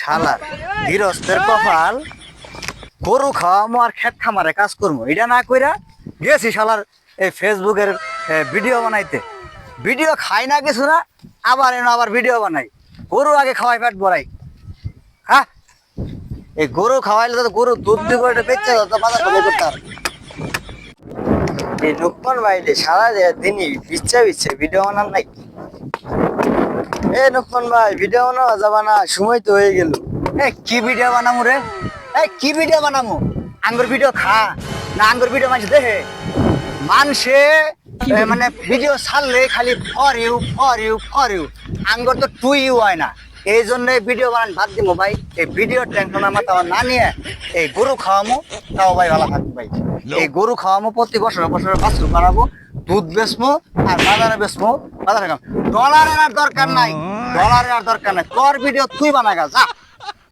শালার গৃহস্থের কপাল, গরু খাওয়ামো আর খেত খামারে কাজ করবো, এটা না কইরা গেছি শালার এই ফেসবুকের ভিডিও বানাইতে। ভিডিও খাই না কিছু না, আবার ভিডিও বানাই। গরু আগে খাওয়াই পেট ভরাই। হ্যাঁ, এই গরু খাওয়াইলে তো গরু দুধ দিব, এটা বেচে তো বাজার করে করতে হবে। এই লুকমান ভাই রে সারা দিনই বিচ্ছে ভিডিও বানান নাই। এ লুকমান ভাই, ভিডিও বানানো যাবা না, সময় তো হয়ে গেল। কি ভিডিও বানামু রে? কি ভিডিও বানামু? আঙ্গুর ভিডিও খা না, আঙ্গুর ভিডিও মানুষ দেখে? মানুষে মানে ভিডিও ছাড়লে খালি ফর ইউ, আঙ্গুর তো টু ইউ হয় না। এই জন্য ভিডিও বানান ভাত দিব ভাই। এই ভিডিও টেনশন আমার তো না নিয়ে এই গরু খাওয়ামো, তাও ভাই ভালো থাকবে ভাই। এই গরু খাওয়ামো, প্রতি বছর বাছুর বানাবো, দুধ বেচবো আর বাজারে বেচবো। বাজারে ডলারের আর দরকার নাই, তোর ভিডিও তুই বানাগা যা।